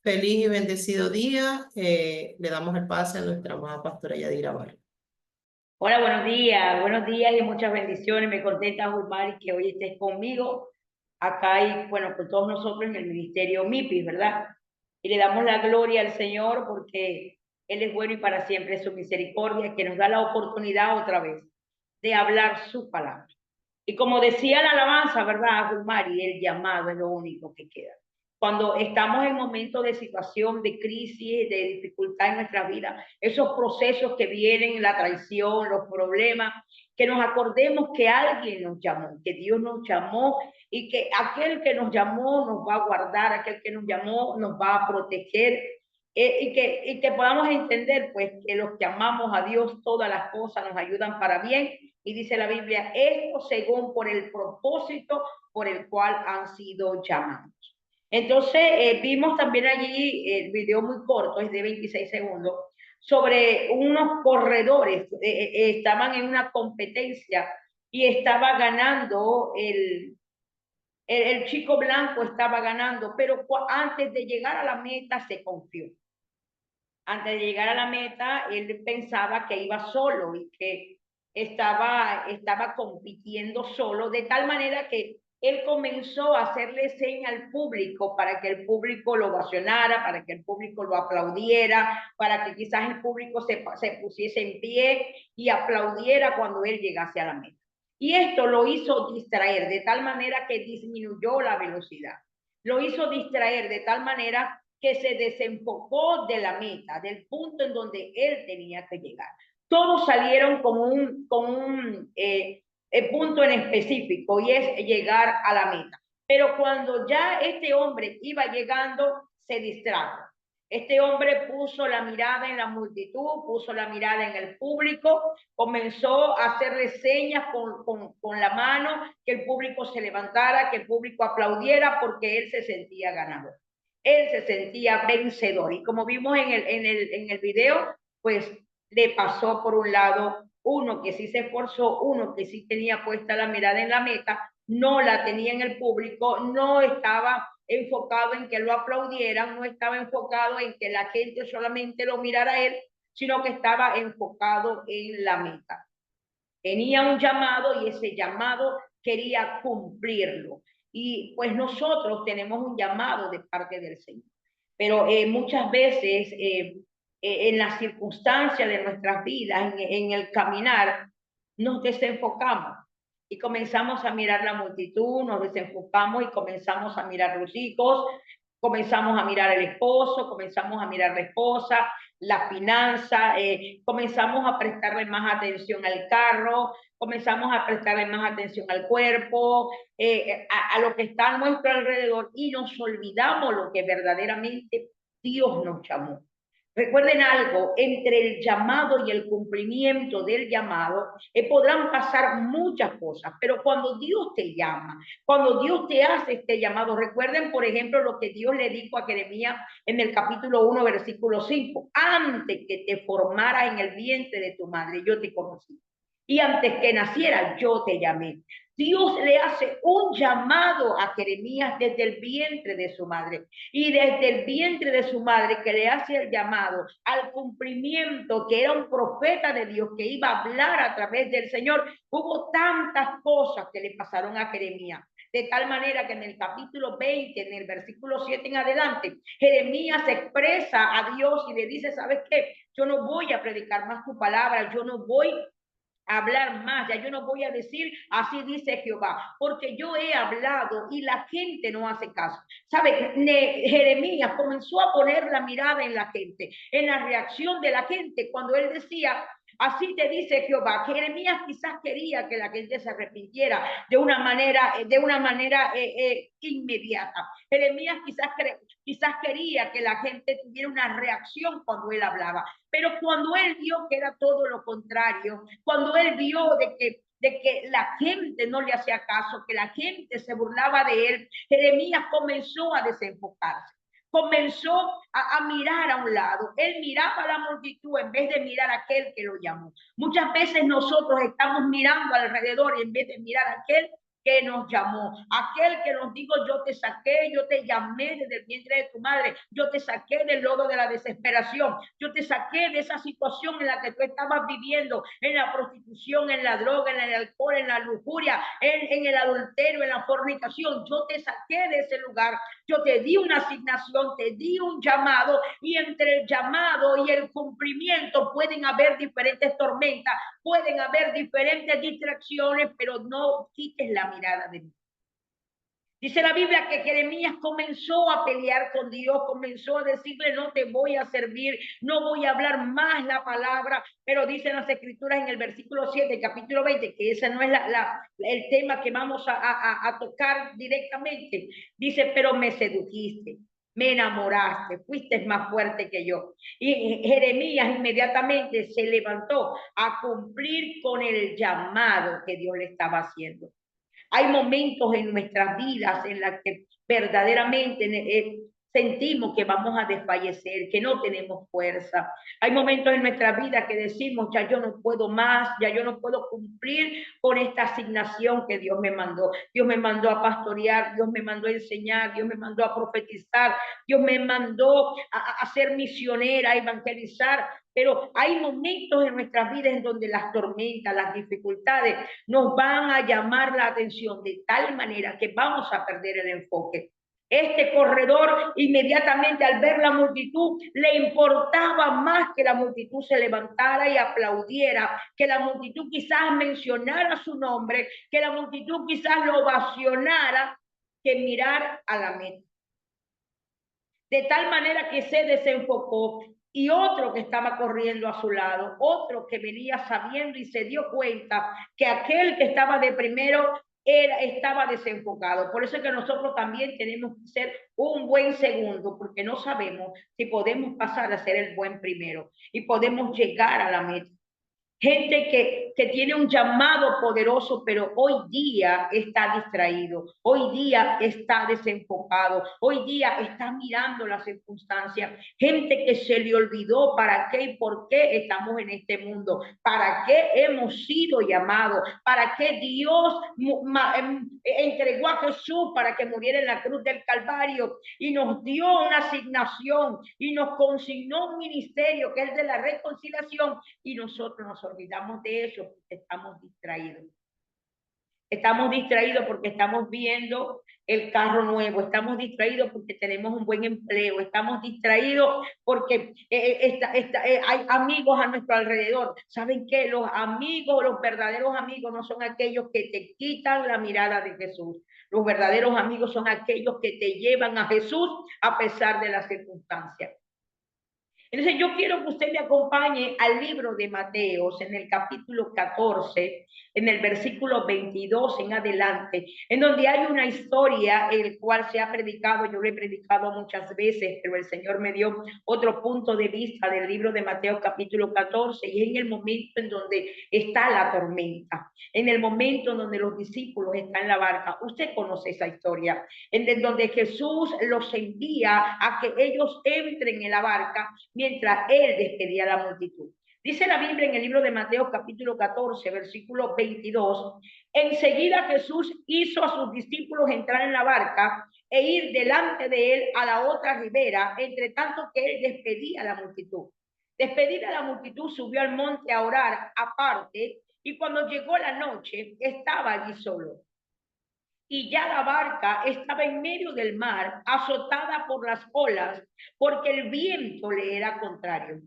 Feliz y bendecido día. Le damos el pase a nuestra amada pastora Yadira Vargas. Hola, buenos días y muchas bendiciones. Me contenta, Julmari, que hoy estés conmigo acá y, bueno, con todos nosotros en el ministerio MIPIS, ¿verdad? Y le damos la gloria al Señor porque Él es bueno y para siempre es su misericordia, que nos da la oportunidad otra vez de hablar su palabra. Y como decía la alabanza, ¿verdad, Julmari? El llamado es lo único que queda. Cuando estamos en momentos de situación, de crisis, de dificultad en nuestra vida, esos procesos que vienen, la traición, los problemas, que nos acordemos que alguien nos llamó, que Dios nos llamó y que aquel que nos llamó nos va a guardar, aquel que nos llamó nos va a proteger. Y que podamos entender pues que los que amamos a Dios todas las cosas nos ayudan para bien y dice la Biblia, esto según por el propósito por el cual han sido llamados. Entonces, vimos también allí el video muy corto, es de 26 segundos, sobre unos corredores, estaban en una competencia y estaba ganando el chico blanco, estaba ganando, pero antes de llegar a la meta se confió. Antes de llegar a la meta, él pensaba que iba solo y que estaba compitiendo solo, de tal manera que él comenzó a hacerle seña al público para que el público lo ovacionara, para que el público lo aplaudiera, para que quizás el público se pusiese en pie y aplaudiera cuando él llegase a la meta. Y esto lo hizo distraer de tal manera que disminuyó la velocidad. Lo hizo distraer de tal manera que se desenfocó de la meta, del punto en donde él tenía que llegar. Todos salieron con un punto en específico y es llegar a la meta. Pero cuando ya este hombre iba llegando, se distrajo. Este hombre puso la mirada en la multitud, puso la mirada en el público, comenzó a hacerle señas con la mano, que el público se levantara, que el público aplaudiera, porque él se sentía ganador. Él se sentía vencedor. Y como vimos en el video, pues le pasó por un lado uno que sí se esforzó, uno que sí tenía puesta la mirada en la meta, no la tenía en el público, no estaba enfocado en que lo aplaudieran, no estaba enfocado en que la gente solamente lo mirara a él, sino que estaba enfocado en la meta. Tenía un llamado y ese llamado quería cumplirlo. Y pues nosotros tenemos un llamado de parte del Señor. Pero muchas veces en las circunstancias de nuestras vidas, en el caminar, nos desenfocamos y comenzamos a mirar la multitud, nos desenfocamos y comenzamos a mirar los hijos, comenzamos a mirar el esposo, comenzamos a mirar la esposa, la finanza, comenzamos a prestarle más atención al carro, comenzamos a prestarle más atención al cuerpo, a lo que está a nuestro alrededor y nos olvidamos lo que verdaderamente Dios nos llamó. Recuerden algo, entre el llamado y el cumplimiento del llamado podrán pasar muchas cosas, pero cuando Dios te llama, cuando Dios te hace este llamado, recuerden por ejemplo lo que Dios le dijo a Jeremías en el capítulo 1, versículo 5, antes que te formara en el vientre de tu madre, yo te conocí. Y antes que naciera, yo te llamé. Dios le hace un llamado a Jeremías desde el vientre de su madre. Y desde el vientre de su madre que le hace el llamado al cumplimiento, que era un profeta de Dios que iba a hablar a través del Señor, hubo tantas cosas que le pasaron a Jeremías. De tal manera que en el capítulo 20, en el versículo 7 en adelante, Jeremías expresa a Dios y le dice, ¿sabes qué? Yo no voy a predicar más tu palabra, yo no voy hablar más, ya yo no voy a decir así dice Jehová, porque yo he hablado y la gente no hace caso. ¿Sabe? Jeremías comenzó a poner la mirada en la gente, en la reacción de la gente cuando él decía así te dice Jehová. Jeremías quizás quería que la gente se arrepintiera de una manera inmediata. Jeremías quizás quería que la gente tuviera una reacción cuando él hablaba, pero cuando él vio que era todo lo contrario, cuando él vio de que la gente no le hacía caso, que la gente se burlaba de él, Jeremías comenzó a desenfocarse, comenzó a mirar a un lado. Él miraba a la multitud en vez de mirar a aquel que lo llamó. Muchas veces nosotros estamos mirando alrededor y en vez de mirar a aquel que nos llamó, aquel que nos dijo, yo te saqué, yo te llamé desde el vientre de tu madre, yo te saqué del lodo de la desesperación, yo te saqué de esa situación en la que tú estabas viviendo, en la prostitución, en la droga, en el alcohol, en la lujuria, en el adulterio, en la fornicación. Yo te saqué de ese lugar, yo te di una asignación, te di un llamado, y entre el llamado y el cumplimiento pueden haber diferentes tormentas, pueden haber diferentes distracciones, pero no quites la mirada de mí. Dice la Biblia que Jeremías comenzó a pelear con Dios, comenzó a decirle, no te voy a servir, no voy a hablar más la palabra, pero dicen las escrituras en el versículo 7, capítulo 20, que ese no es el tema que vamos a tocar directamente. Dice, pero me sedujiste, me enamoraste, fuiste más fuerte que yo. Y Jeremías inmediatamente se levantó a cumplir con el llamado que Dios le estaba haciendo. Hay momentos en nuestras vidas en las que verdaderamente sentimos que vamos a desfallecer, que no tenemos fuerza. Hay momentos en nuestra vida que decimos, ya yo no puedo más, ya yo no puedo cumplir con esta asignación que Dios me mandó. Dios me mandó a pastorear, Dios me mandó a enseñar, Dios me mandó a profetizar, Dios me mandó a ser misionera, a evangelizar. Pero hay momentos en nuestras vidas en donde las tormentas, las dificultades nos van a llamar la atención de tal manera que vamos a perder el enfoque. Este corredor inmediatamente al ver la multitud le importaba más que la multitud se levantara y aplaudiera, que la multitud quizás mencionara su nombre, que la multitud quizás lo ovacionara, que mirar a la meta. De tal manera que se desenfocó, y otro que estaba corriendo a su lado, otro que venía sabiendo y se dio cuenta que aquel que estaba de primero estaba desenfocado. Por eso es que nosotros también tenemos que ser un buen segundo, porque no sabemos si podemos pasar a ser el buen primero y podemos llegar a la meta. Gente que tiene un llamado poderoso, pero hoy día está distraído, hoy día está desenfocado, hoy día está mirando las circunstancias. Gente que se le olvidó para qué y por qué estamos en este mundo, para qué hemos sido llamados, para qué Dios entregó a Jesús para que muriera en la cruz del Calvario y nos dio una asignación y nos consignó un ministerio que es de la reconciliación, y nosotros nos olvidamos de eso porque estamos distraídos. Estamos distraídos porque estamos viendo el carro nuevo, estamos distraídos porque tenemos un buen empleo, estamos distraídos porque hay amigos a nuestro alrededor. ¿Saben qué? Los amigos, los verdaderos amigos no son aquellos que te quitan la mirada de Jesús. Los verdaderos amigos son aquellos que te llevan a Jesús a pesar de las circunstancias. Entonces yo quiero que usted me acompañe al libro de Mateos en el capítulo 14, en el versículo 22 en adelante, en donde hay una historia el cual se ha predicado, yo lo he predicado muchas veces, pero el Señor me dio otro punto de vista del libro de Mateo capítulo 14, y en el momento en donde está la tormenta, en el momento en donde los discípulos están en la barca. Usted conoce esa historia, en donde Jesús los envía a que ellos entren en la barca mientras él despedía a la multitud. Dice la Biblia en el libro de Mateo capítulo 14, versículo 22, enseguida Jesús hizo a sus discípulos entrar en la barca e ir delante de él a la otra ribera, entre tanto que él despedía a la multitud. Despedida la multitud, subió al monte a orar aparte, y cuando llegó la noche, estaba allí solo. Y ya la barca estaba en medio del mar, azotada por las olas, porque el viento le era contrario.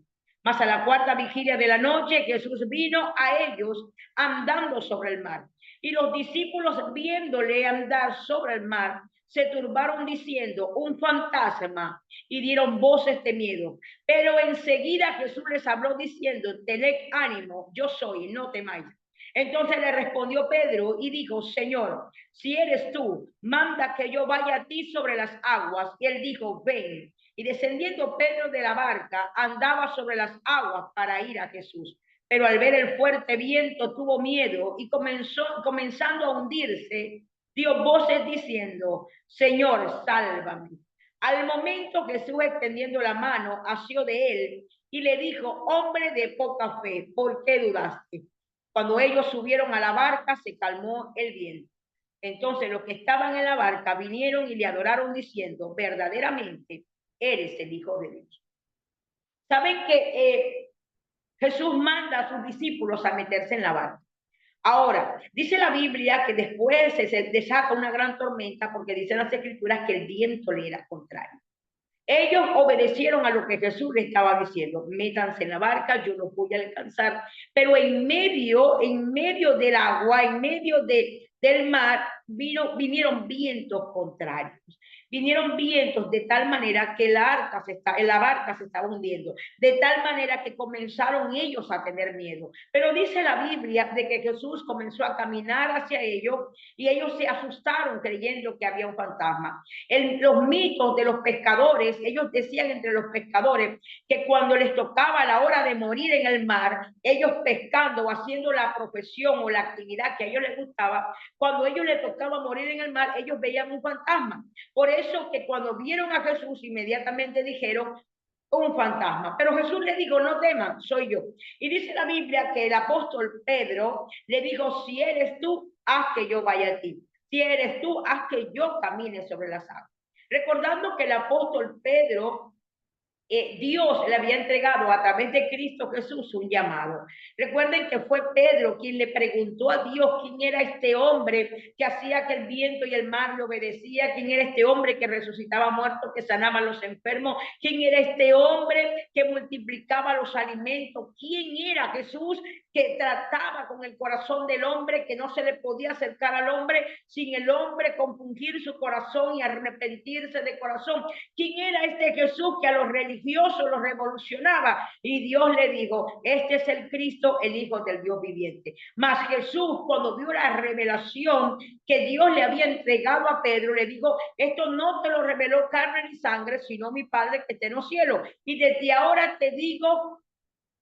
Mas a la cuarta vigilia de la noche, Jesús vino a ellos andando sobre el mar. Y los discípulos, viéndole andar sobre el mar, se turbaron diciendo, un fantasma, y dieron voces de miedo. Pero enseguida Jesús les habló diciendo, tened ánimo, yo soy, no temáis. Entonces le respondió Pedro y dijo, Señor, si eres tú, manda que yo vaya a ti sobre las aguas. Y él dijo, ven. Y descendiendo Pedro de la barca, andaba sobre las aguas para ir a Jesús. Pero al ver el fuerte viento tuvo miedo y comenzando a hundirse, dio voces diciendo, Señor, sálvame. Al momento Jesús, extendiendo la mano, asió de él y le dijo, hombre de poca fe, ¿por qué dudaste? Cuando ellos subieron a la barca, se calmó el viento. Entonces los que estaban en la barca vinieron y le adoraron diciendo, verdaderamente eres el Hijo de Dios. ¿Saben que Jesús manda a sus discípulos a meterse en la barca? Ahora, dice la Biblia que después se desata una gran tormenta porque dicen las escrituras que el viento le era contrario. Ellos obedecieron a lo que Jesús les estaba diciendo, métanse en la barca, yo los voy a alcanzar, pero en medio del agua, en medio del mar, vinieron vientos contrarios. Vinieron vientos de tal manera que la barca se estaba hundiendo, de tal manera que comenzaron ellos a tener miedo. Pero dice la Biblia de que Jesús comenzó a caminar hacia ellos y ellos se asustaron creyendo que había un fantasma. Los mitos de los pescadores, ellos decían entre los pescadores que cuando les tocaba la hora de morir en el mar, ellos pescando o haciendo la profesión o la actividad que a ellos les gustaba, cuando a ellos les tocaba morir en el mar, ellos veían un fantasma. Por eso que cuando vieron a Jesús, inmediatamente dijeron, un fantasma. Pero Jesús le dijo, no teman, soy yo. Y dice la Biblia que el apóstol Pedro le dijo, si eres tú, haz que yo vaya a ti. Si eres tú, haz que yo camine sobre las aguas. Recordando que el apóstol Pedro, Dios le había entregado a través de Cristo Jesús un llamado. Recuerden que fue Pedro quien le preguntó a Dios quién era este hombre que hacía que el viento y el mar le obedecía, quién era este hombre que resucitaba muertos, que sanaba a los enfermos, quién era este hombre que multiplicaba los alimentos, quién era Jesús que trataba con el corazón del hombre, que no se le podía acercar al hombre sin el hombre compungir su corazón y arrepentirse de corazón. ¿Quién era este Jesús que a los religiosos los revolucionaba? Y Dios le dijo, este es el Cristo, el Hijo del Dios viviente. Mas Jesús, cuando vio la revelación que Dios le había entregado a Pedro, le dijo, esto no te lo reveló carne ni sangre, sino mi Padre que está en los cielos. Y desde ahora te digo,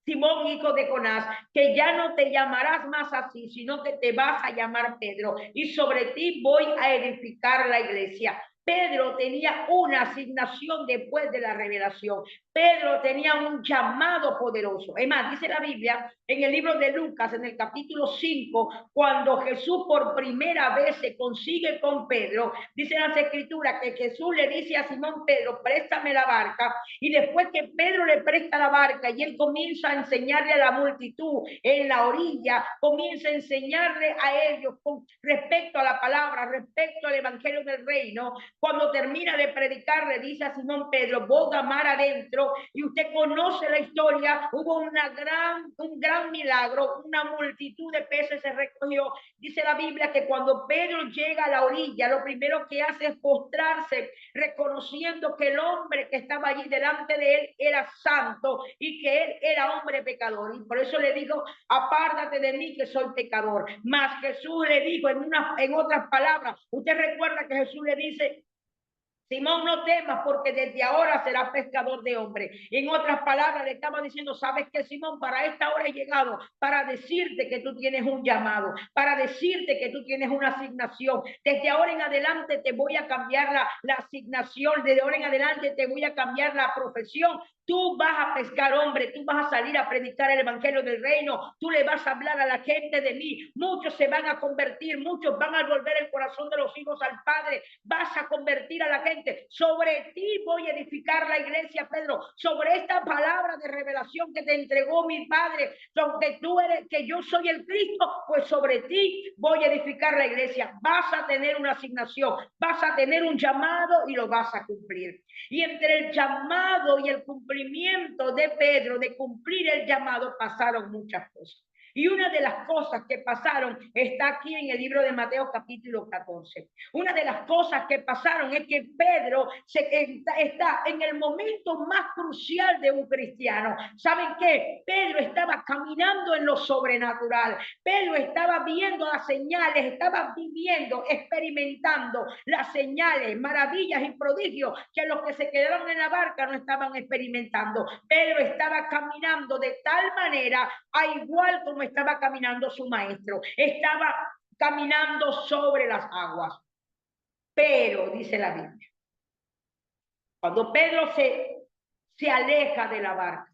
Simón, hijo de Jonás, que ya no te llamarás más así, sino que te vas a llamar Pedro, y sobre ti voy a edificar la iglesia. Pedro tenía una asignación después de la revelación. Pedro tenía un llamado poderoso. Es más, dice la Biblia en el libro de Lucas, en el capítulo 5, cuando Jesús por primera vez se consigue con Pedro, dice las escrituras que Jesús le dice a Simón Pedro, préstame la barca, y después que Pedro le presta la barca y él comienza a enseñarle a la multitud en la orilla, comienza a enseñarle a ellos con respecto a la palabra, respecto al evangelio del reino. Cuando termina de predicar, le dice a Simón Pedro, boga mar adentro, y usted conoce la historia, hubo un gran milagro, una multitud de peces se recogió. Dice la Biblia que cuando Pedro llega a la orilla, lo primero que hace es postrarse, reconociendo que el hombre que estaba allí delante de él era santo y que él era hombre pecador. Y por eso le dijo, apártate de mí que soy pecador. Mas Jesús le dijo en otras palabras, usted recuerda que Jesús le dice, Simón, no temas porque desde ahora serás pescador de hombres. En otras palabras, le estaba diciendo, ¿sabes qué, Simón? Para esta hora he llegado para decirte que tú tienes un llamado, para decirte que tú tienes una asignación. Desde ahora en adelante te voy a cambiar la asignación, desde ahora en adelante te voy a cambiar la profesión. Tú vas a pescar hombre, tú vas a salir a predicar el evangelio del reino, tú le vas a hablar a la gente de mí, muchos se van a convertir, muchos van a volver el corazón de los hijos al Padre, vas a convertir a la gente, sobre ti voy a edificar la iglesia, Pedro, sobre esta palabra de revelación que te entregó mi Padre, donde tú eres, que yo soy el Cristo, pues sobre ti voy a edificar la iglesia, vas a tener una asignación, vas a tener un llamado y lo vas a cumplir. Y entre el llamado y el cumplimiento de Pedro, de cumplir el llamado, pasaron muchas cosas. Y una de las cosas que pasaron está aquí en el libro de Mateo capítulo 14. Una de las cosas que pasaron es que Pedro está en el momento más crucial de un cristiano. ¿Saben qué? Pedro estaba caminando en lo sobrenatural. Pedro estaba viendo las señales, estaba viviendo, experimentando las señales, maravillas y prodigios que los que se quedaron en la barca no estaban experimentando. Pedro estaba caminando de tal manera, a igual como estaba caminando su maestro, estaba caminando sobre las aguas. Pero, dice la Biblia, cuando Pedro se aleja de la barca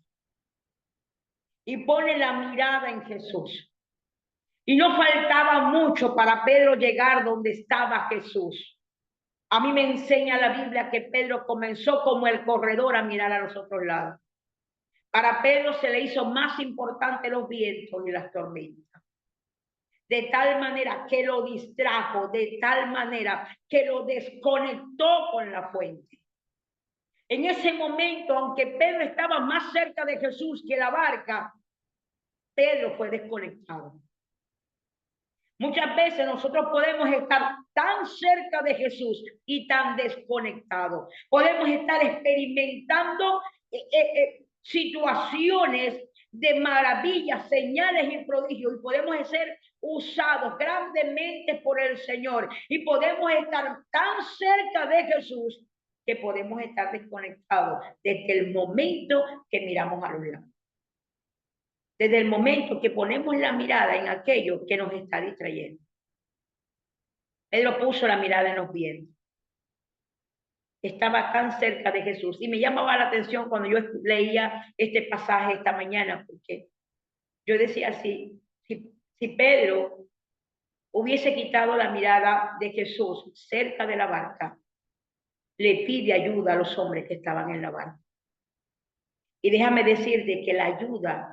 y pone la mirada en Jesús, Y no faltaba mucho para Pedro llegar donde estaba Jesús. A mí me enseña la Biblia que Pedro comenzó como el corredor a mirar a los otros lados. Para Pedro se le hizo más importante los vientos y las tormentas. De tal manera que lo distrajo, de tal manera que lo desconectó con la fuente. En ese momento, aunque Pedro estaba más cerca de Jesús que la barca, Pedro fue desconectado. Muchas veces nosotros podemos estar tan cerca de Jesús y tan desconectados. Podemos estar experimentando situaciones de maravillas, señales y prodigios, y podemos ser usados grandemente por el Señor, y podemos estar tan cerca de Jesús que podemos estar desconectados desde el momento que miramos a los lados. Desde el momento que ponemos la mirada en aquello que nos está distrayendo. Pedro puso la mirada en los vientos. Estaba tan cerca de Jesús. Y me llamaba la atención cuando yo leía este pasaje esta mañana, porque yo decía, si Pedro hubiese quitado la mirada de Jesús cerca de la barca, le pide ayuda a los hombres que estaban en la barca. Y déjame decirte que la ayuda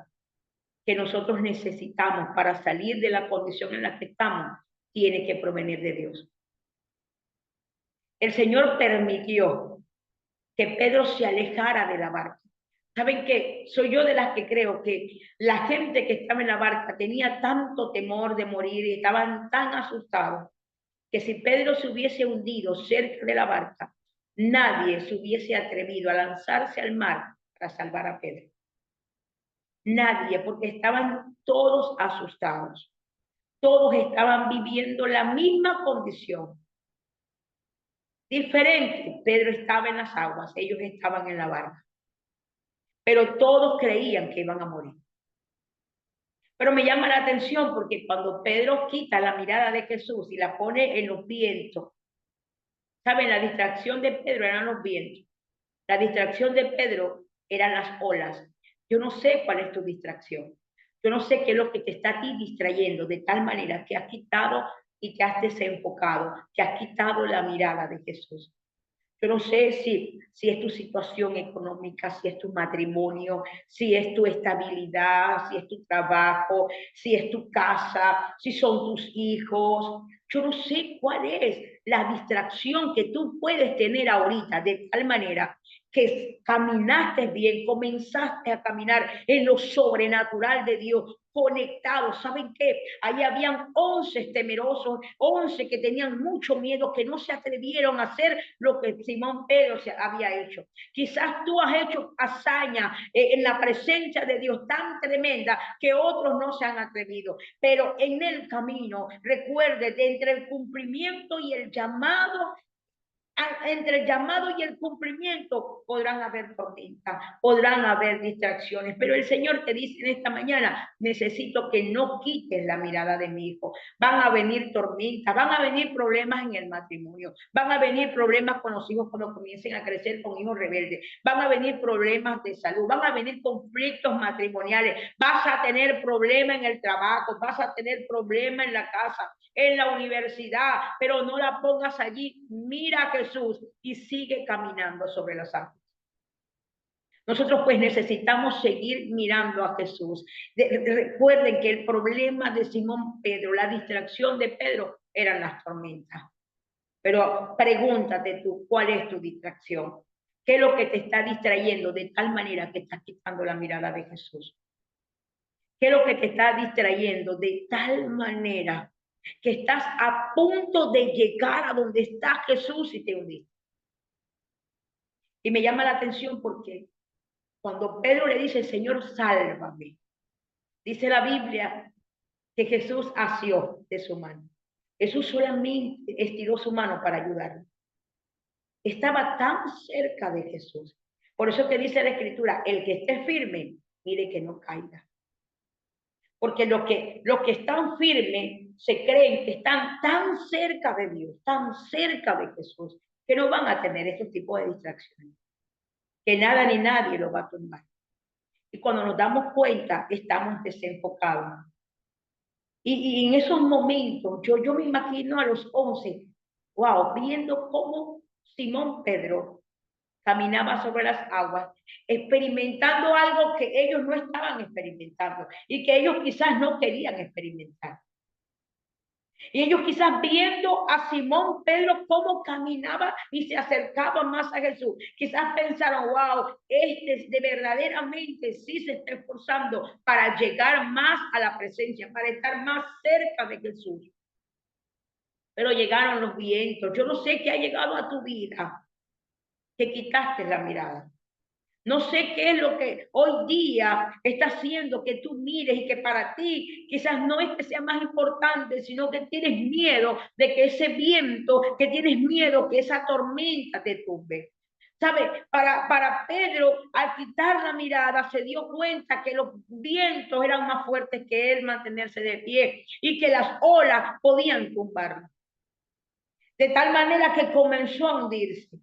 que nosotros necesitamos para salir de la condición en la que estamos tiene que provenir de Dios. El Señor permitió que Pedro se alejara de la barca. ¿Saben qué? Soy yo de las que creo que la gente que estaba en la barca tenía tanto temor de morir y estaban tan asustados que si Pedro se hubiese hundido cerca de la barca, nadie se hubiese atrevido a lanzarse al mar para salvar a Pedro. Nadie, porque estaban todos asustados. Todos estaban viviendo la misma condición. Diferente, Pedro estaba en las aguas, ellos estaban en la barca. Pero todos creían que iban a morir. Pero me llama la atención porque cuando Pedro quita la mirada de Jesús y la pone en los vientos, ¿saben? La distracción de Pedro eran los vientos. La distracción de Pedro eran las olas. Yo no sé cuál es tu distracción. Yo no sé qué es lo que te está a ti distrayendo de tal manera que has quitado y te has desenfocado, que has quitado la mirada de Jesús. Yo no sé si es tu situación económica, si es tu matrimonio, si es tu estabilidad, si es tu trabajo, si es tu casa, si son tus hijos. Yo no sé cuál es la distracción que tú puedes tener ahorita, de tal manera que caminaste bien, comenzaste a caminar en lo sobrenatural de Dios, conectados. ¿Saben qué? Ahí habían 11 temerosos, 11 que tenían mucho miedo, que no se atrevieron a hacer lo que Simón Pedro se había hecho. Quizás tú has hecho hazaña en la presencia de Dios tan tremenda que otros no se han atrevido, pero en el camino, recuerde, entre el cumplimiento y el llamado, entre el llamado y el cumplimiento podrán haber tormentas, podrán haber distracciones, pero el Señor te dice en esta mañana, necesito que no quites la mirada de mi hijo. Van a venir tormentas, van a venir problemas en el matrimonio, van a venir problemas con los hijos cuando comiencen a crecer con hijos rebeldes, van a venir problemas de salud, van a venir conflictos matrimoniales, vas a tener problemas en el trabajo, vas a tener problemas en la casa, en la universidad, pero no la pongas allí. Mira a Jesús y sigue caminando sobre las aguas. Nosotros pues necesitamos seguir mirando a Jesús. Recuerden que el problema de Simón Pedro, la distracción de Pedro, eran las tormentas. Pero pregúntate tú, ¿cuál es tu distracción? ¿Qué es lo que te está distrayendo de tal manera que estás quitando la mirada de Jesús? ¿Qué es lo que te está distrayendo de tal manera que estás a punto de llegar a donde está Jesús y te hundiste? Y me llama la atención porque cuando Pedro le dice, Señor, sálvame, dice la Biblia que Jesús asió de su mano. Jesús solamente estiró su mano para ayudarlo. Estaba tan cerca de Jesús. Por eso que dice la Escritura, el que esté firme, mire que no caiga. Porque los que están firmes se creen que están tan cerca de Dios, tan cerca de Jesús, que no van a tener ese tipo de distracciones. Que nada ni nadie los va a tumbar. Y cuando nos damos cuenta, estamos desenfocados. Y en esos momentos, yo me imagino a los 11, wow, viendo cómo Simón Pedro caminaba sobre las aguas, experimentando algo que ellos no estaban experimentando y que ellos quizás no querían experimentar. Y ellos quizás viendo a Simón Pedro cómo caminaba y se acercaba más a Jesús, quizás pensaron, wow, este de verdaderamente sí se está esforzando para llegar más a la presencia, para estar más cerca de Jesús. Pero llegaron los vientos. Yo no sé qué ha llegado a tu vida, que quitaste la mirada. No sé qué es lo que hoy día está haciendo que tú mires y que para ti quizás no es que sea más importante, sino que tienes miedo de que ese viento, que tienes miedo que esa tormenta te tumbe. ¿Sabe? Para Pedro, al quitar la mirada, se dio cuenta que los vientos eran más fuertes que él mantenerse de pie y que las olas podían tumbarlo. De tal manera que comenzó a hundirse.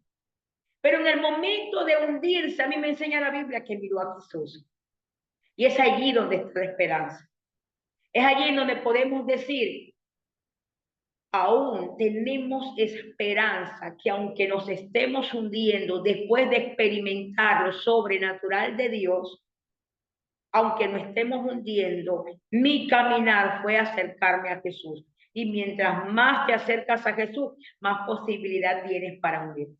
Pero en el momento de hundirse, a mí me enseña la Biblia que miró a Jesús. Y es allí donde está la esperanza. Es allí donde podemos decir, aún tenemos esperanza que aunque nos estemos hundiendo después de experimentar lo sobrenatural de Dios, aunque nos estemos hundiendo, mi caminar fue acercarme a Jesús. Y mientras más te acercas a Jesús, más posibilidad tienes para hundirte.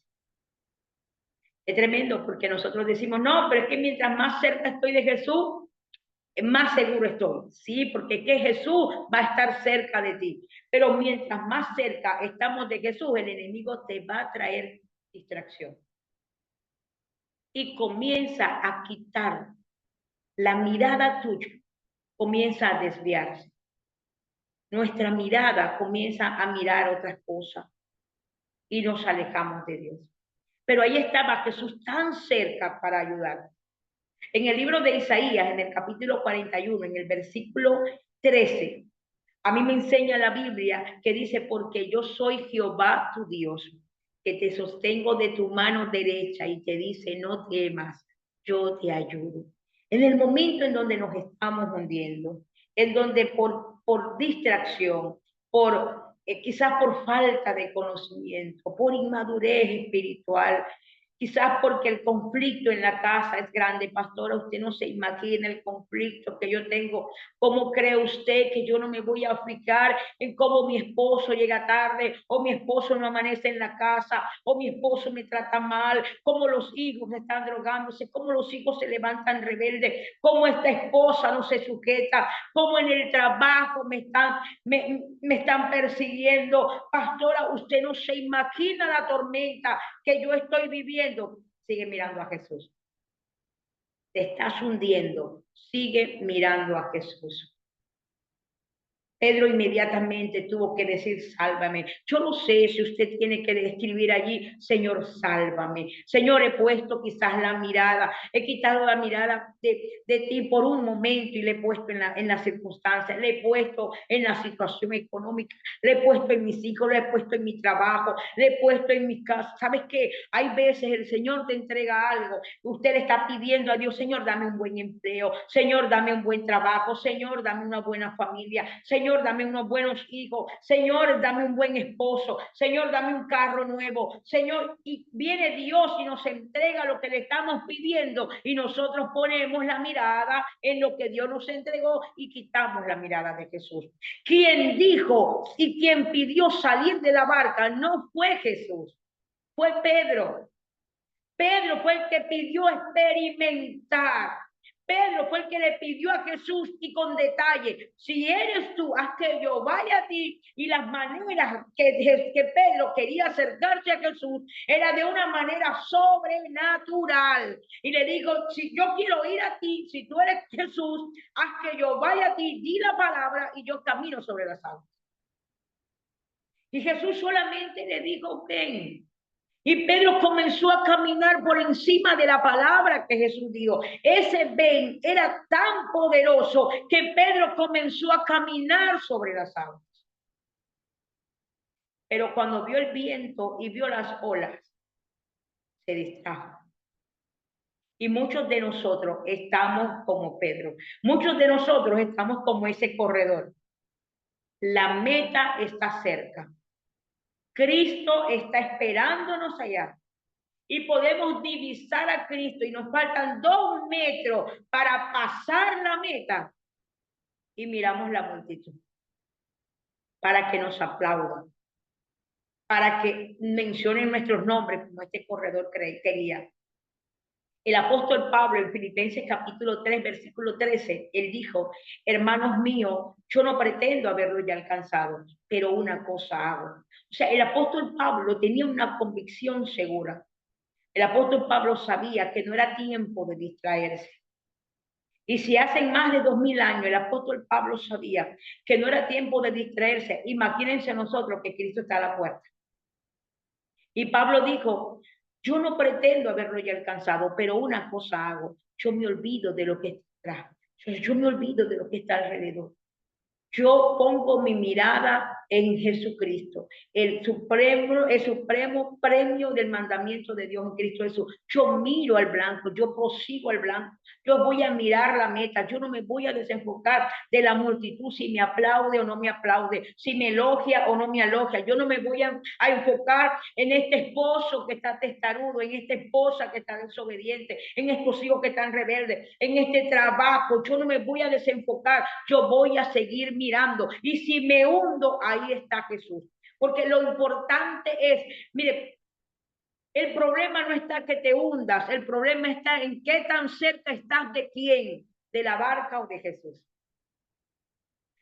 Es tremendo porque nosotros decimos, no, pero es que mientras más cerca estoy de Jesús, más seguro estoy. Sí, porque es que Jesús va a estar cerca de ti. Pero mientras más cerca estamos de Jesús, el enemigo te va a traer distracción. Y comienza a quitar la mirada tuya, comienza a desviarse. Nuestra mirada comienza a mirar otras cosas y nos alejamos de Dios. Pero ahí estaba Jesús tan cerca para ayudar. En el libro de Isaías, en el capítulo 41, en el versículo 13, a mí me enseña la Biblia que dice, porque yo soy Jehová tu Dios, que te sostengo de tu mano derecha y te dice, no temas, yo te ayudo. En el momento en donde nos estamos hundiendo, en donde por distracción, quizás por falta de conocimiento, por inmadurez espiritual, quizás porque el conflicto en la casa es grande. Pastora, usted no se imagina el conflicto que yo tengo. ¿Cómo cree usted que yo no me voy a fijar en cómo mi esposo llega tarde, o mi esposo no amanece en la casa, o mi esposo me trata mal, cómo los hijos están drogándose, cómo los hijos se levantan rebeldes, cómo esta esposa no se sujeta, cómo en el trabajo me están persiguiendo? Pastora, usted no se imagina la tormenta que yo estoy viviendo. Sigue mirando a Jesús. Te estás hundiendo. Sigue mirando a Jesús. Pedro inmediatamente tuvo que decir, sálvame. Yo no sé si usted tiene que escribir allí, Señor, sálvame. Señor, he puesto quizás la mirada, he quitado la mirada de ti por un momento y le he puesto en la circunstancia, le he puesto en la situación económica, le he puesto en mis hijos, le he puesto en mi trabajo, le he puesto en mi casa. ¿Sabes qué? Hay veces el Señor te entrega algo. Usted le está pidiendo a Dios, Señor, dame un buen empleo. Señor, dame un buen trabajo. Señor, dame una buena familia. Señor, dame unos buenos hijos. Señor, dame un buen esposo. Señor, dame un carro nuevo. Señor, y viene Dios y nos entrega lo que le estamos pidiendo y nosotros ponemos la mirada en lo que Dios nos entregó y quitamos la mirada de Jesús. Quien dijo y quien pidió salir de la barca no fue Jesús, fue Pedro. Pedro fue el que pidió experimentar. Pedro fue el que le pidió a Jesús y con detalle, si eres tú, haz que yo vaya a ti. Y las maneras que Pedro quería acercarse a Jesús era de una manera sobrenatural. Y le digo, si yo quiero ir a ti, si tú eres Jesús, haz que yo vaya a ti, di la palabra y yo camino sobre las aguas. Y Jesús solamente le dijo, ven. Y Pedro comenzó a caminar por encima de la palabra que Jesús dijo. Ese ven era tan poderoso que Pedro comenzó a caminar sobre las aguas. Pero cuando vio el viento y vio las olas, se distrajo. Y muchos de nosotros estamos como Pedro. Muchos de nosotros estamos como ese corredor. La meta está cerca. Cristo está esperándonos allá. Y podemos divisar a Cristo y nos faltan 2 metros para pasar la meta. Y miramos la multitud para que nos aplaudan, para que mencionen nuestros nombres como este corredor quería. El apóstol Pablo en Filipenses capítulo 3, versículo 13, él dijo: hermanos míos, yo no pretendo haberlo ya alcanzado, pero una cosa hago. O sea, el apóstol Pablo tenía una convicción segura. El apóstol Pablo sabía que no era tiempo de distraerse. Y si hace más de 2000 años el apóstol Pablo sabía que no era tiempo de distraerse, imagínense nosotros que Cristo está a la puerta. Y Pablo dijo: yo no pretendo haberlo ya alcanzado, pero una cosa hago: yo me olvido de lo que está atrás, yo me olvido de lo que está alrededor. Yo pongo mi mirada en Jesucristo, el supremo premio del mandamiento de Dios en Cristo Jesús. Yo miro al blanco, yo prosigo al blanco, yo voy a mirar la meta, yo no me voy a desenfocar de la multitud si me aplaude o no me aplaude, si me elogia o no me elogia. Yo no me voy a enfocar en este esposo que está testarudo, en esta esposa que está desobediente, en estos hijos que están rebeldes, en este trabajo. Yo no me voy a desenfocar, yo voy a seguir mirando. Y si me hundo, ahí está Jesús. Porque lo importante es, mire, el problema no está que te hundas, el problema está en qué tan cerca estás de quién, de la barca o de Jesús.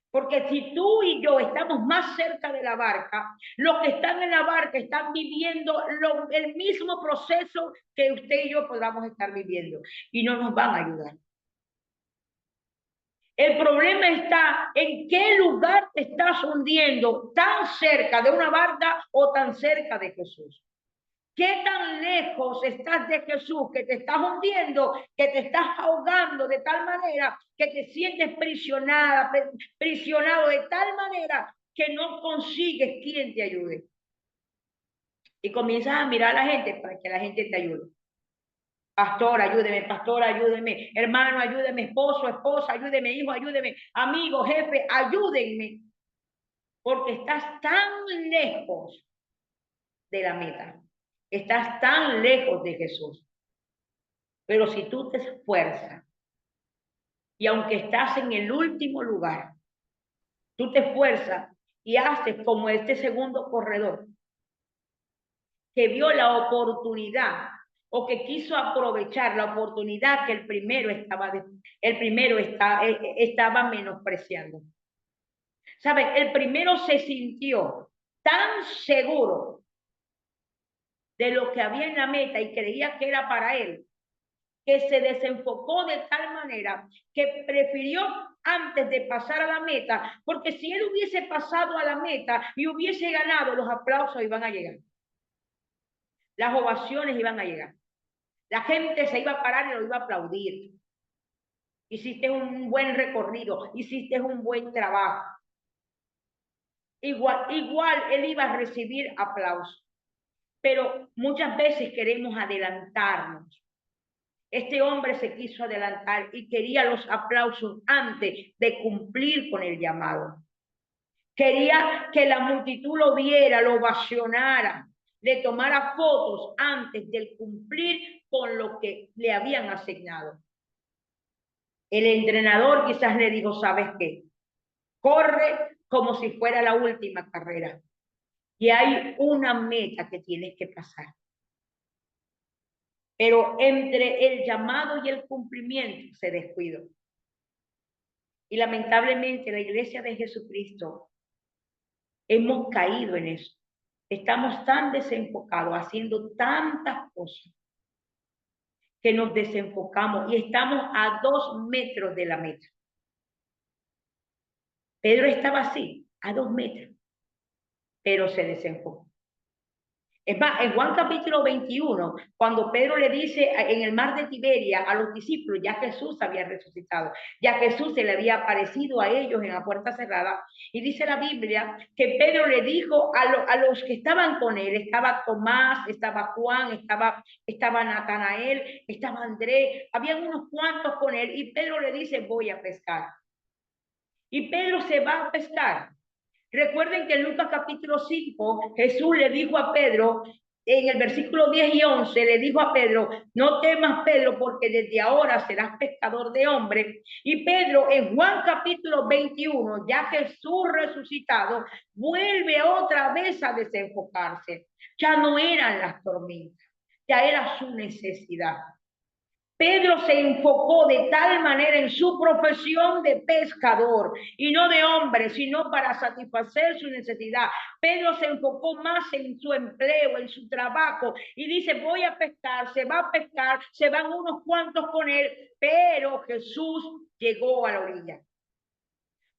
Porque si tú y yo estamos más cerca de la barca, los que están en la barca están viviendo el mismo proceso que usted y yo podamos estar viviendo y no nos van a ayudar. El problema está en qué lugar te estás hundiendo, tan cerca de una barca o tan cerca de Jesús. ¿Qué tan lejos estás de Jesús que te estás hundiendo, que te estás ahogando de tal manera que te sientes prisionado de tal manera que no consigues quien te ayude? Y comienzas a mirar a la gente para que la gente te ayude. Pastor, ayúdeme, hermano, ayúdeme, esposo, esposa, ayúdeme, hijo, ayúdeme, amigo, jefe, ayúdenme, porque estás tan lejos de la meta, estás tan lejos de Jesús. Pero si tú te esfuerzas y aunque estás en el último lugar, tú te esfuerzas y haces como este segundo corredor que vio la oportunidad o que quiso aprovechar la oportunidad que el primero estaba menospreciando. ¿Saben? El primero se sintió tan seguro de lo que había en la meta y creía que era para él, que se desenfocó de tal manera que prefirió antes de pasar a la meta, porque si él hubiese pasado a la meta y hubiese ganado, los aplausos iban a llegar, las ovaciones iban a llegar, la gente se iba a parar y lo iba a aplaudir. Hiciste un buen recorrido, hiciste un buen trabajo. Igual él iba a recibir aplausos, pero muchas veces queremos adelantarnos. Este hombre se quiso adelantar y quería los aplausos antes de cumplir con el llamado. Quería que la multitud lo viera, lo ovacionara, le tomara fotos antes de cumplir con lo que le habían asignado. El entrenador quizás le dijo: ¿sabes qué? Corre como si fuera la última carrera. Y hay una meta que tienes que pasar. Pero entre el llamado y el cumplimiento se descuidó. Y lamentablemente la iglesia de Jesucristo hemos caído en eso. Estamos tan desenfocados, haciendo tantas cosas, que nos desenfocamos y estamos a 2 metros de la meta. Pedro estaba así, a 2 metros, pero se desenfocó. Es más, en Juan capítulo 21, cuando Pedro le dice en el mar de Tiberia a los discípulos, ya Jesús había resucitado, ya Jesús se le había aparecido a ellos en la puerta cerrada, y dice la Biblia que Pedro le dijo a los que estaban con él, estaba Tomás, estaba Juan, estaba Natanael, estaba Andrés, habían unos cuantos con él, y Pedro le dice: voy a pescar. Y Pedro se va a pescar. Recuerden que en Lucas capítulo 5, Jesús le dijo a Pedro, en el versículo 10 y 11, le dijo a Pedro, no temas, Pedro, porque desde ahora serás pescador de hombres. Y Pedro, en Juan capítulo 21, ya Jesús resucitado, vuelve otra vez a desenfocarse. Ya no eran las tormentas, ya era su necesidad. Pedro se enfocó de tal manera en su profesión de pescador y no de hombre, sino para satisfacer su necesidad. Pedro se enfocó más en su empleo, en su trabajo y dice, voy a pescar, se va a pescar, se van unos cuantos con él, pero Jesús llegó a la orilla.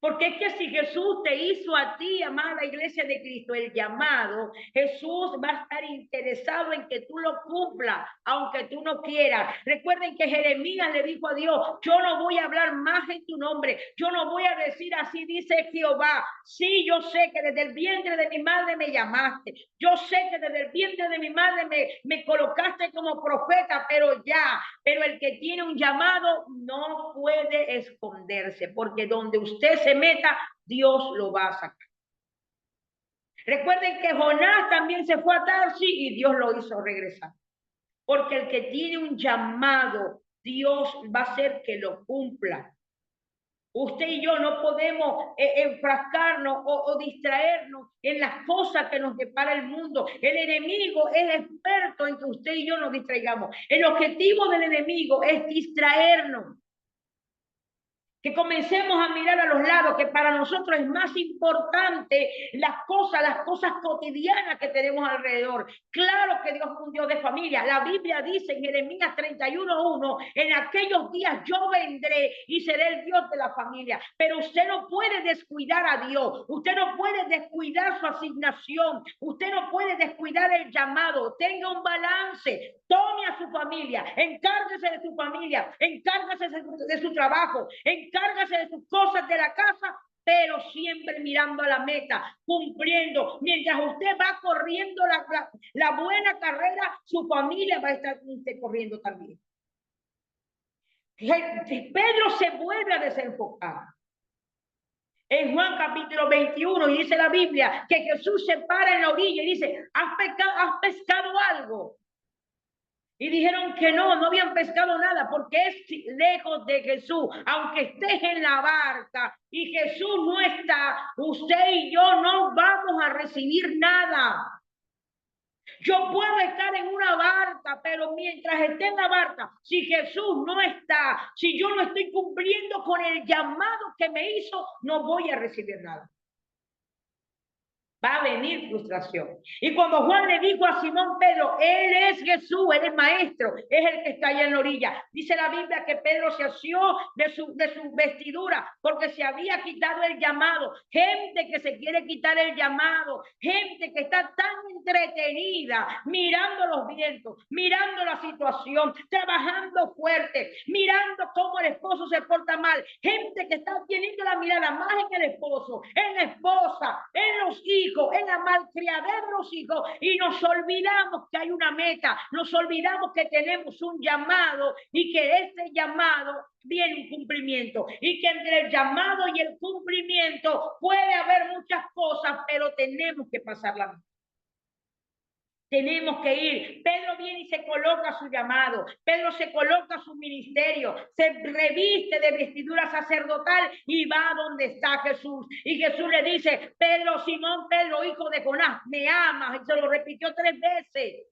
Porque es que si Jesús te hizo a ti, amada iglesia de Cristo, el llamado, Jesús va a estar interesado en que tú lo cumplas, aunque tú no quieras. Recuerden que Jeremías le dijo a Dios, yo no voy a hablar más en tu nombre, yo no voy a decir así, dice Jehová. Sí, yo sé que desde el vientre de mi madre me llamaste, yo sé que desde el vientre de mi madre me colocaste como profeta, pero el que tiene un llamado no puede esconderse, porque donde usted se meta, Dios lo va a sacar. Recuerden que Jonás también se fue a Tarsis y Dios lo hizo regresar. Porque el que tiene un llamado, Dios va a hacer que lo cumpla. Usted y yo no podemos enfrascarnos o distraernos en las cosas que nos depara el mundo. El enemigo es experto en que usted y yo nos distraigamos. El objetivo del enemigo es distraernos. Que comencemos a mirar a los lados, que para nosotros es más importante las cosas cotidianas que tenemos alrededor. Claro que Dios es un Dios de familia. La Biblia dice en Jeremías 31:1, en aquellos días yo vendré y seré el Dios de la familia. Pero usted no puede descuidar a Dios, usted no puede descuidar su asignación, usted no puede descuidar el llamado. Tenga un balance, tome a su familia, encárguese de su familia, encárguese de su trabajo, encárgase de sus cosas de la casa, pero siempre mirando a la meta, cumpliendo. Mientras usted va corriendo la buena carrera, su familia va a estar con usted corriendo también. Pedro se vuelve a desenfocar. En Juan capítulo 21, y dice la Biblia que Jesús se para en la orilla y dice, ¿has pescado algo? Y dijeron que no habían pescado nada, porque es lejos de Jesús. Aunque estés en la barca y Jesús no está, usted y yo no vamos a recibir nada. Yo puedo estar en una barca, pero mientras esté en la barca, si Jesús no está, si yo no estoy cumpliendo con el llamado que me hizo, no voy a recibir nada. Va a venir frustración. Y cuando Juan le dijo a Simón Pedro, él es Jesús, él es maestro, es el que está allá en la orilla. Dice la Biblia que Pedro se asió de su vestidura porque se había quitado el llamado. Gente que se quiere quitar el llamado, gente que está tan entretenida mirando los vientos, mirando la situación, trabajando fuerte, mirando cómo el esposo se porta mal, gente que está teniendo la mirada más en el esposo, en la esposa, en los hijos, en la malcriadera de los hijos, y nos olvidamos que hay una meta, nos olvidamos que tenemos un llamado y que este llamado viene un cumplimiento, y que entre el llamado y el cumplimiento puede haber muchas cosas, pero tenemos que pasarla. Tenemos que ir. Pedro viene y se coloca su llamado. Pedro se coloca su ministerio. Se reviste de vestidura sacerdotal y va donde está Jesús. Y Jesús le dice, Pedro, Simón, Pedro, hijo de Jonás, ¿me amas? Y se lo repitió 3 veces.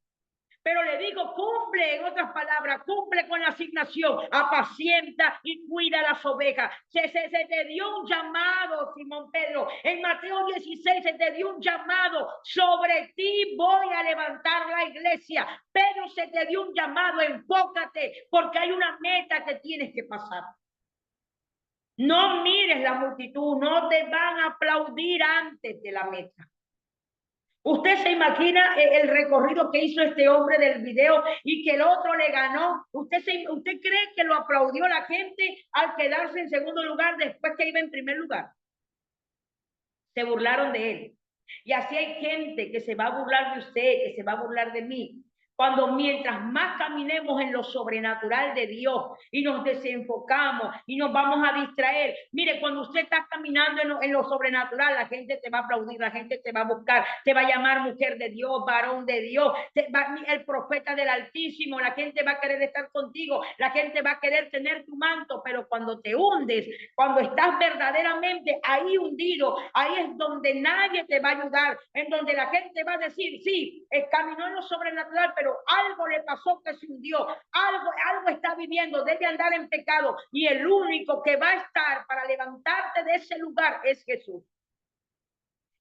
Pero le digo, cumple, en otras palabras, cumple con la asignación, apacienta y cuida las ovejas. Se te dio un llamado, Simón Pedro. En Mateo 16 se te dio un llamado. Sobre ti voy a levantar la iglesia. Pedro, se te dio un llamado, enfócate, porque hay una meta que tienes que pasar. No mires la multitud, no te van a aplaudir antes de la meta. Usted se imagina el recorrido que hizo este hombre del video y que el otro le ganó. ¿Usted cree que lo aplaudió la gente al quedarse en segundo lugar después que iba en primer lugar? Se burlaron de él. Y así hay gente que se va a burlar de usted, que se va a burlar de mí, Cuando mientras más caminemos en lo sobrenatural de Dios y nos desenfocamos y nos vamos a distraer. Mire, cuando usted está caminando en lo sobrenatural, la gente te va a aplaudir, la gente te va a buscar, te va a llamar mujer de Dios, varón de Dios, el profeta del Altísimo, la gente va a querer estar contigo, la gente va a querer tener tu manto, pero cuando te hundes, cuando estás verdaderamente ahí hundido, ahí es donde nadie te va a ayudar, en donde la gente va a decir, sí, caminó en lo sobrenatural, pero algo le pasó que se hundió, algo está viviendo, debe andar en pecado, y el único que va a estar para levantarte de ese lugar es Jesús.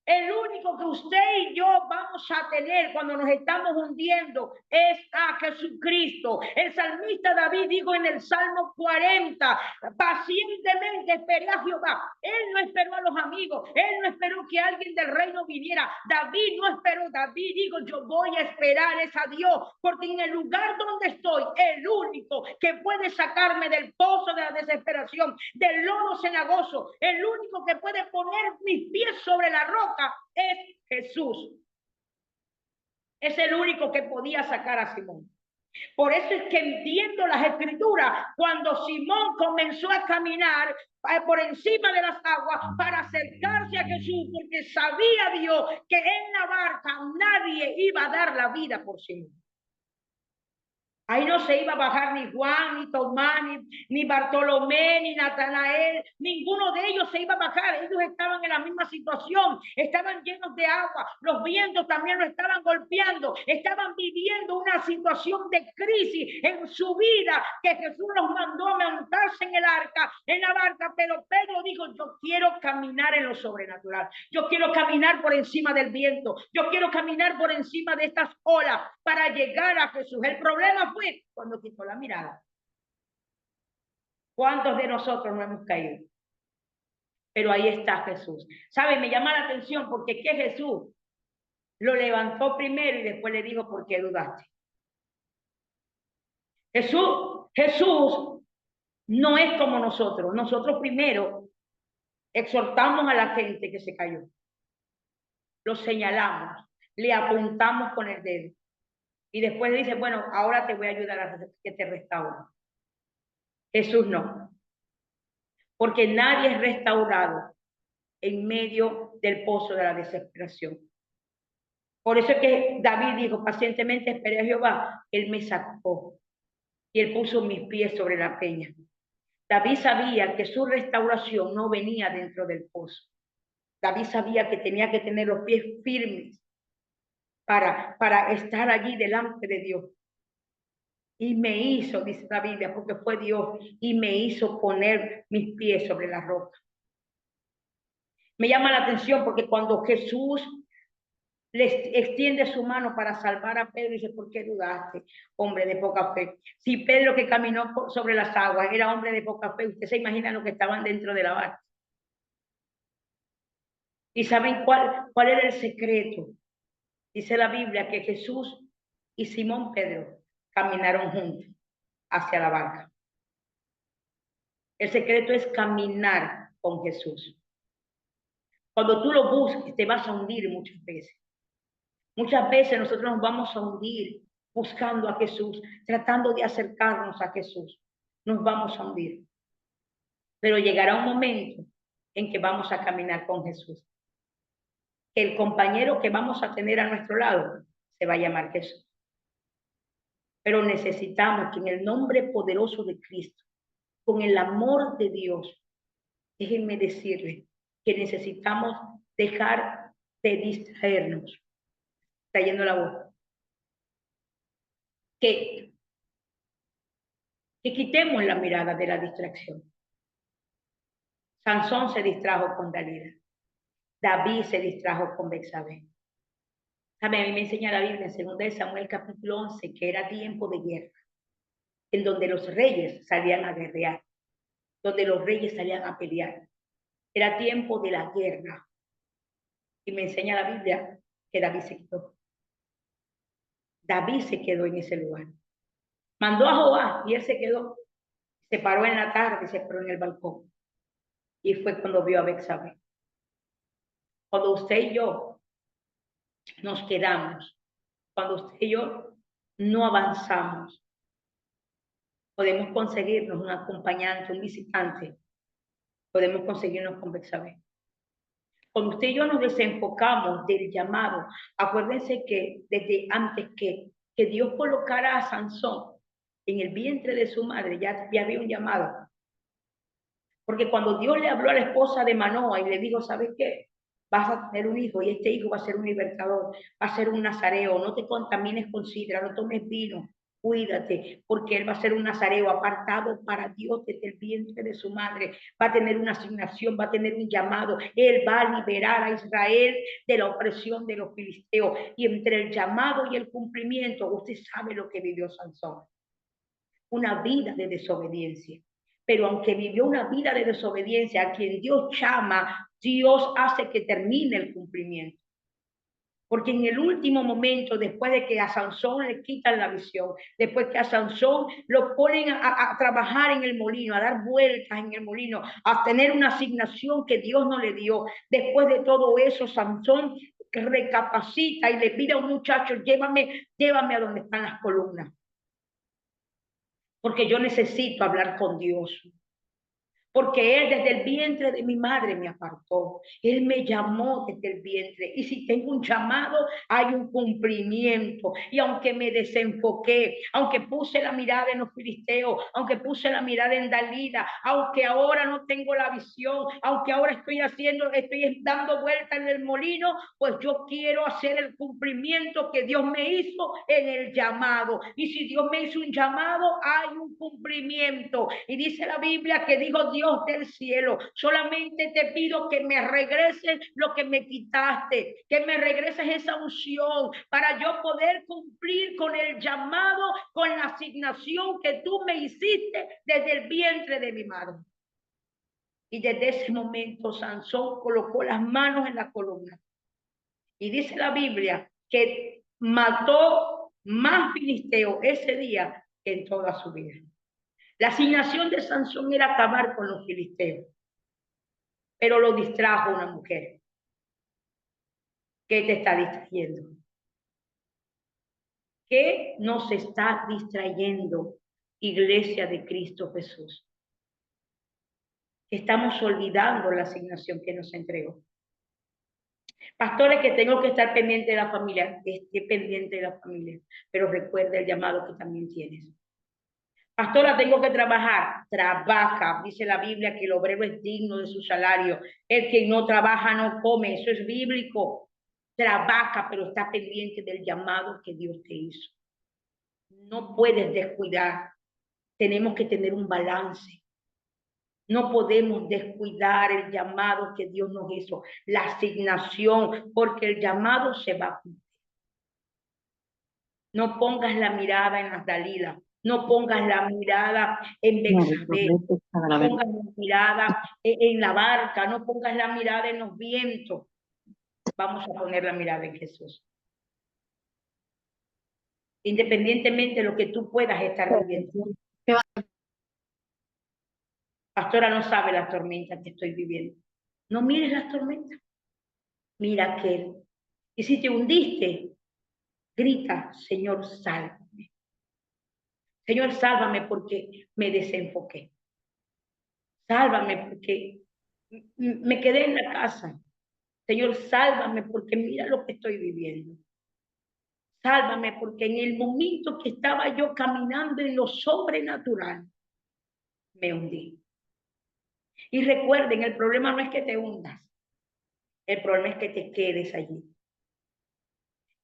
El único que usted y yo vamos a tener cuando nos estamos hundiendo es a Jesucristo. El salmista David dijo en el Salmo 40, pacientemente esperé a Jehová. Él no esperó a los amigos, él no esperó que alguien del reino viniera. David no esperó, David dijo, yo voy a esperar es a Dios, porque en el lugar donde estoy, el único que puede sacarme del pozo de la desesperación, del lodo cenagoso, el único que puede poner mis pies sobre la roca, es Jesús. Es el único que podía sacar a Simón. Por eso es que entiendo las escrituras, cuando Simón comenzó a caminar por encima de las aguas para acercarse a Jesús, porque sabía Dios que en la barca nadie iba a dar la vida por Simón. Ahí no se iba a bajar ni Juan, ni Tomás, ni Bartolomé, ni Natanael. Ninguno de ellos se iba a bajar. Ellos estaban en la misma situación. Estaban llenos de agua. Los vientos también lo estaban golpeando. Estaban viviendo una situación de crisis en su vida, que Jesús los mandó a montarse en la barca. Pero Pedro dijo, yo quiero caminar en lo sobrenatural. Yo quiero caminar por encima del viento. Yo quiero caminar por encima de estas olas para llegar a Jesús. El problema fue cuando quitó la mirada. ¿Cuántos de nosotros no hemos caído? Pero ahí está Jesús. ¿Sabe? Me llama la atención porque ¿qué Jesús? Lo levantó primero y después le dijo, ¿por qué dudaste? Jesús no es como nosotros. Nosotros primero exhortamos a la gente que se cayó. Lo señalamos, le apuntamos con el dedo. Y después dice, bueno, ahora te voy a ayudar a que te restauren. Jesús no. Porque nadie es restaurado en medio del pozo de la desesperación. Por eso es que David dijo, pacientemente esperé a Jehová. Él me sacó y él puso mis pies sobre la peña. David sabía que su restauración no venía dentro del pozo. David sabía que tenía que tener los pies firmes para estar allí delante de Dios. Y me hizo, dice la Biblia, porque fue Dios, y me hizo poner mis pies sobre la roca. Me llama la atención porque cuando Jesús le extiende su mano para salvar a Pedro, dice, ¿por qué dudaste, hombre de poca fe? Si Pedro, que caminó sobre las aguas, era hombre de poca fe, usted se imagina lo que estaban dentro de la barca. ¿Y saben cuál era el secreto? Dice la Biblia que Jesús y Simón Pedro caminaron juntos hacia la barca. El secreto es caminar con Jesús. Cuando tú lo busques, te vas a hundir muchas veces. Muchas veces nosotros nos vamos a hundir buscando a Jesús, tratando de acercarnos a Jesús. Nos vamos a hundir. Pero llegará un momento en que vamos a caminar con Jesús. El compañero que vamos a tener a nuestro lado se va a llamar Jesús. Pero necesitamos que en el nombre poderoso de Cristo, con el amor de Dios, déjenme decirles que necesitamos dejar de distraernos. Está yendo la voz. Que quitemos la mirada de la distracción. Sansón se distrajo con Dalila. David se distrajo con Betsabé. A mí me enseña la Biblia en 2 Samuel capítulo 11 que era tiempo de guerra, en donde los reyes salían a guerrear, donde los reyes salían a pelear. Era tiempo de la guerra. Y me enseña la Biblia que David se quedó. David se quedó en ese lugar. Mandó a Jehová y él se quedó. Se paró en la tarde, se paró en el balcón. Y fue cuando vio a Betsabé. Cuando usted y yo nos quedamos, cuando usted y yo no avanzamos. Podemos conseguirnos un acompañante, un visitante. Podemos conseguirnos con Betsabé. Cuando usted y yo nos desenfocamos del llamado, acuérdense que desde antes que Dios colocara a Sansón en el vientre de su madre, ya había un llamado. Porque cuando Dios le habló a la esposa de Manoa y le dijo, ¿sabes qué? Vas a tener un hijo y este hijo va a ser un libertador, va a ser un nazareo, no te contamines con sidra, no tomes vino, cuídate, porque él va a ser un nazareo apartado para Dios desde el vientre de su madre, va a tener una asignación, va a tener un llamado, él va a liberar a Israel de la opresión de los filisteos. Y entre el llamado y el cumplimiento, usted sabe lo que vivió Sansón, una vida de desobediencia. Pero aunque vivió una vida de desobediencia, a quien Dios llama, Dios hace que termine el cumplimiento. Porque en el último momento, después de que a Sansón le quitan la visión, después que a Sansón lo ponen a trabajar en el molino, a dar vueltas en el molino, a tener una asignación que Dios no le dio, después de todo eso, Sansón recapacita y le pide a un muchacho, llévame a donde están las columnas, porque yo necesito hablar con Dios. Porque Él desde el vientre de mi madre me apartó. Él me llamó desde el vientre. Y si tengo un llamado, hay un cumplimiento. Y aunque me desenfoqué, aunque puse la mirada en los filisteos, aunque puse la mirada en Dalila, aunque ahora no tengo la visión, aunque ahora estoy dando vuelta en el molino, pues yo quiero hacer el cumplimiento que Dios me hizo en el llamado. Y si Dios me hizo un llamado, hay un cumplimiento. Y dice la Biblia que dijo Dios del cielo, solamente te pido que me regreses lo que me quitaste, que me regreses esa unción para yo poder cumplir con el llamado, con la asignación que tú me hiciste desde el vientre de mi madre. Y desde ese momento Sansón colocó las manos en la columna. Y dice la Biblia que mató más filisteos ese día que en toda su vida. La asignación de Sansón era acabar con los filisteos, pero lo distrajo una mujer. ¿Qué te está distrayendo? ¿Qué nos está distrayendo, Iglesia de Cristo Jesús? Estamos olvidando la asignación que nos entregó. Pastores, que tengo que estar pendiente de la familia, esté pendiente de la familia, pero recuerde el llamado que también tienes. Pastora, tengo que trabajar. Trabaja. Dice la Biblia que el obrero es digno de su salario. El que no trabaja no come. Eso es bíblico. Trabaja, pero está pendiente del llamado que Dios te hizo. No puedes descuidar. Tenemos que tener un balance. No podemos descuidar el llamado que Dios nos hizo, la asignación, porque el llamado se va a cumplir. No pongas la mirada en las Dalilas, no pongas la mirada en Betsabé, no pongas la mirada en la barca, no pongas la mirada en los vientos. Vamos a poner la mirada en Jesús. Independientemente de lo que tú puedas estar viviendo. Pastora, no sabe las tormentas que estoy viviendo. No mires las tormentas. Mira aquel. Y si te hundiste, grita, Señor, sálvame. Señor, sálvame porque me desenfoqué. Sálvame porque me quedé en la casa. Señor, sálvame porque mira lo que estoy viviendo. Sálvame porque en el momento que estaba yo caminando en lo sobrenatural, me hundí. Y recuerden, el problema no es que te hundas. El problema es que te quedes allí.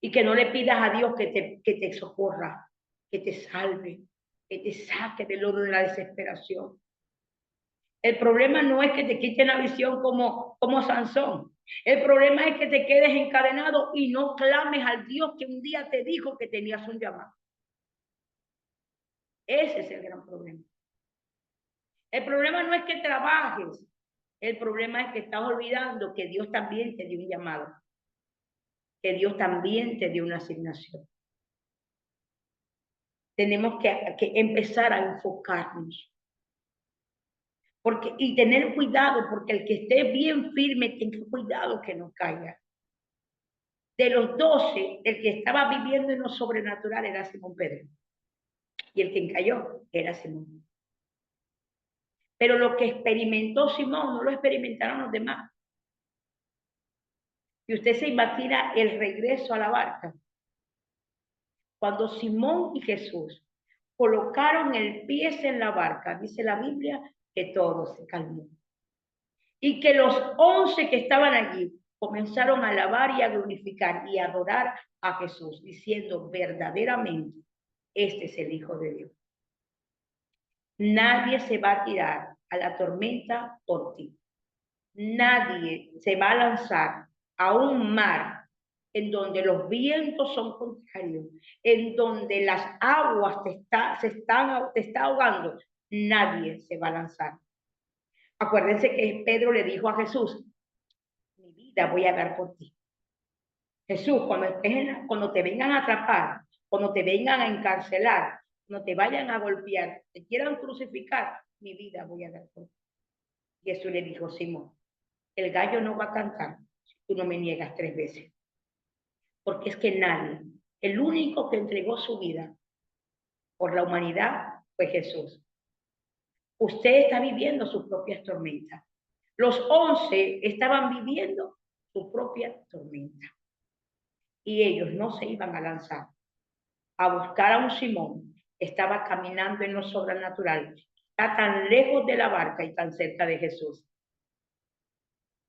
Y que no le pidas a Dios que te socorra, que te salve, que te saque del lodo de la desesperación. El problema no es que te quiten la visión como Sansón. El problema es que te quedes encadenado y no clames al Dios que un día te dijo que tenías un llamado. Ese es el gran problema. El problema no es que trabajes. El problema es que estás olvidando que Dios también te dio un llamado. Que Dios también te dio una asignación. Tenemos que empezar a enfocarnos. Y tener cuidado, porque el que esté bien firme, tenga cuidado que no caiga. De los 12, el que estaba viviendo en lo sobrenatural era Simón Pedro. Y el que cayó era Simón. Pero lo que experimentó Simón no lo experimentaron los demás. Y usted se imagina el regreso a la barca. Cuando Simón y Jesús colocaron el pie en la barca, dice la Biblia que todo se calmó. Y que los 11 que estaban allí comenzaron a alabar y a glorificar y a adorar a Jesús, diciendo verdaderamente, este es el Hijo de Dios. Nadie se va a tirar a la tormenta por ti. Nadie se va a lanzar a un mar en donde los vientos son contrarios, en donde las aguas te está ahogando. Nadie se va a lanzar. Acuérdense que Pedro le dijo a Jesús, mi vida voy a dar por ti. Jesús, cuando te vengan a atrapar, cuando te vengan a encarcelar, cuando te vayan a golpear, te quieran crucificar, mi vida voy a dar por ti. Y Jesús le dijo, Simón, el gallo no va a cantar si tú no me niegas 3 veces. Porque es que nadie, el único que entregó su vida por la humanidad fue Jesús. Usted está viviendo sus propias tormentas. Los 11 estaban viviendo su propia tormenta. Y ellos no se iban a lanzar a buscar a un Simón que estaba caminando en lo sobrenatural. Está tan lejos de la barca y tan cerca de Jesús.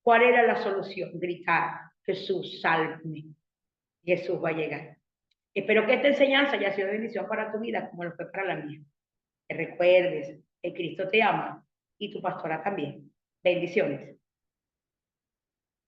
¿Cuál era la solución? Gritar, Jesús, sálvame. Jesús va a llegar. Espero que esta enseñanza haya sido de bendición para tu vida, como lo fue para la mía. Que recuerdes que Cristo te ama y tu pastora también. Bendiciones.